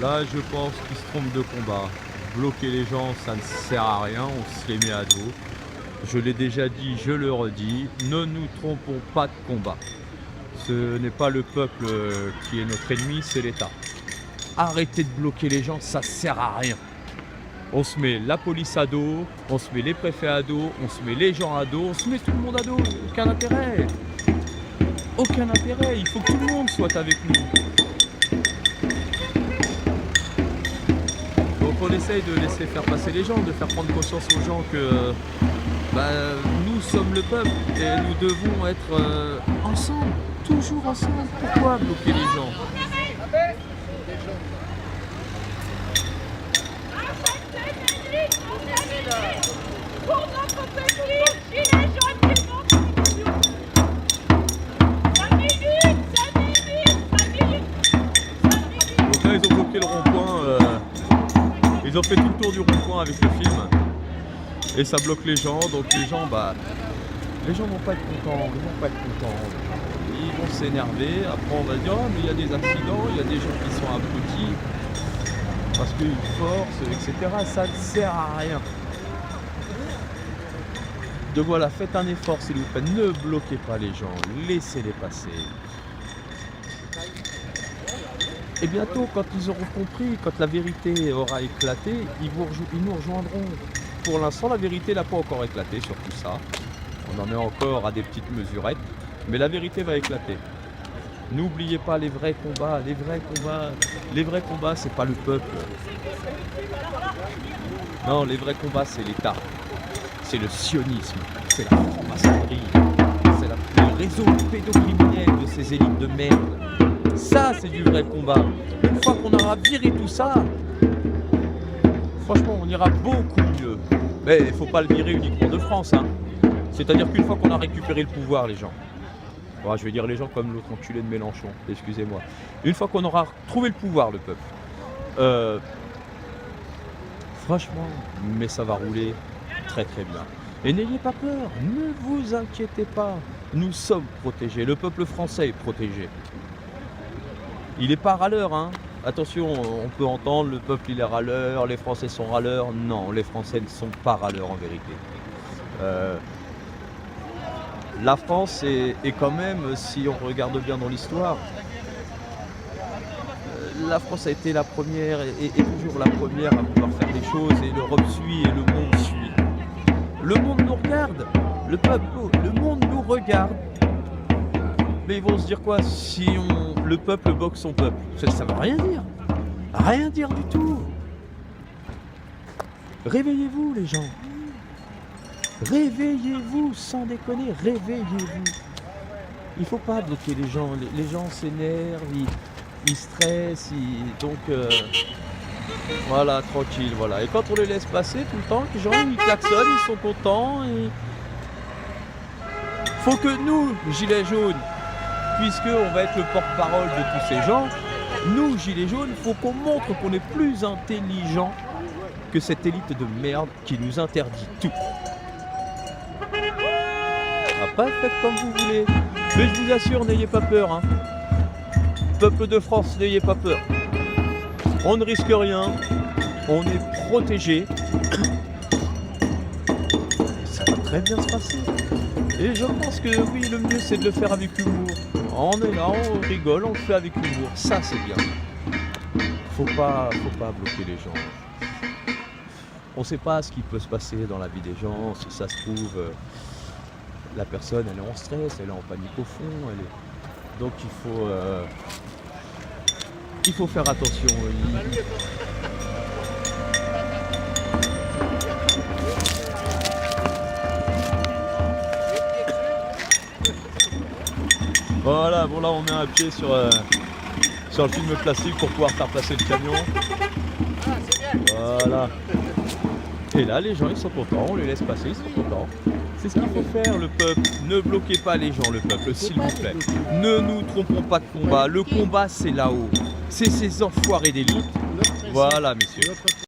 Là, je pense qu'ils se trompent de combat. Bloquer les gens, ça ne sert à rien, on se les met à dos. Je l'ai déjà dit, je le redis, ne nous trompons pas de combat. Ce n'est pas le peuple qui est notre ennemi, c'est l'État. Arrêtez de bloquer les gens, ça ne sert à rien. On se met la police à dos, on se met les préfets à dos, on se met les gens à dos, on se met tout le monde à dos. Aucun intérêt. Aucun intérêt, il faut que tout le monde soit avec nous. Donc on essaye de laisser faire passer les gens, de faire prendre conscience aux gens que nous sommes le peuple et nous devons être ensemble, toujours ensemble. Pourquoi bloquer les gens ? Pour notre petit gilet jaune qui monte en mission. 5 minutes. Donc là ils ont bloqué le rond-point, ils ont fait tout le tour du rond-point avec le film et ça bloque les gens, donc les gens vont pas être contents, ils vont s'énerver, après on va dire oh mais il y a des accidents, il y a des gens qui sont abrutis parce qu'ils forcent, etc. Ça ne sert à rien. Donc voilà, faites un effort s'il vous plaît, ne bloquez pas les gens, laissez-les passer. Et bientôt, quand ils auront compris, quand la vérité aura éclaté, ils nous rejoindront. Pour l'instant, la vérité n'a pas encore éclaté sur tout ça. On en est encore à des petites mesurettes, mais la vérité va éclater. N'oubliez pas les vrais combats, c'est pas le peuple. Non, les vrais combats, c'est l'État. C'est le sionisme, c'est la franc-maçonnerie, c'est le réseau pédocriminel de ces élites de merde. Ça, c'est du vrai combat. Une fois qu'on aura viré tout ça, franchement, on ira beaucoup mieux. Mais il ne faut pas le virer uniquement de France. Hein. C'est-à-dire qu'une fois qu'on a récupéré le pouvoir, les gens, bon, je vais dire les gens comme l'autre enculé de Mélenchon, excusez-moi. Une fois qu'on aura trouvé le pouvoir, le peuple, franchement, mais ça va rouler très très bien. Et n'ayez pas peur, ne vous inquiétez pas, nous sommes protégés, le peuple français est protégé. Il n'est pas râleur, hein. Attention, on peut entendre le peuple il est râleur, les Français sont râleurs. Non, les Français ne sont pas râleurs en vérité. La France est quand même, si on regarde bien dans l'histoire, la France a été la première et toujours la première à vouloir faire des choses et l'Europe suit et le monde suit. Le monde nous regarde, le peuple, le monde nous regarde. Mais ils vont se dire quoi si le peuple boxe son peuple? Ça veut rien dire. Rien dire du tout. Réveillez-vous les gens. Réveillez-vous, sans déconner, réveillez-vous. Il ne faut pas bloquer les gens. Les gens s'énervent, ils stressent, donc voilà, tranquille, voilà. Et quand on les laisse passer tout le temps, les gens ils klaxonnent, ils sont contents. Faut que nous, gilets jaunes, puisqu'on va être le porte-parole de tous ces gens, nous, gilets jaunes, il faut qu'on montre qu'on est plus intelligent que cette élite de merde qui nous interdit tout. Après, faites comme vous voulez. Mais je vous assure, n'ayez pas peur. Hein. Peuple de France, n'ayez pas peur. On ne risque rien. On est protégé. Ça va très bien se passer. Et je pense que oui, le mieux c'est de le faire avec humour. On est là, on rigole, on le fait avec humour. Ça c'est bien. Faut pas bloquer les gens. On ne sait pas ce qui peut se passer dans la vie des gens. Si ça se trouve, la personne elle est en stress, elle est en panique au fond. Donc il faut faire attention. Voilà, bon là on met un pied sur le film plastique pour pouvoir faire passer le camion. Voilà. Et là les gens ils sont contents, on les laisse passer, ils sont contents. C'est ce qu'il faut faire le peuple. Ne bloquez pas les gens le peuple, s'il vous plaît. Ne nous trompons pas de combat. Le combat c'est là-haut. C'est ces enfoirés d'élite. Voilà messieurs.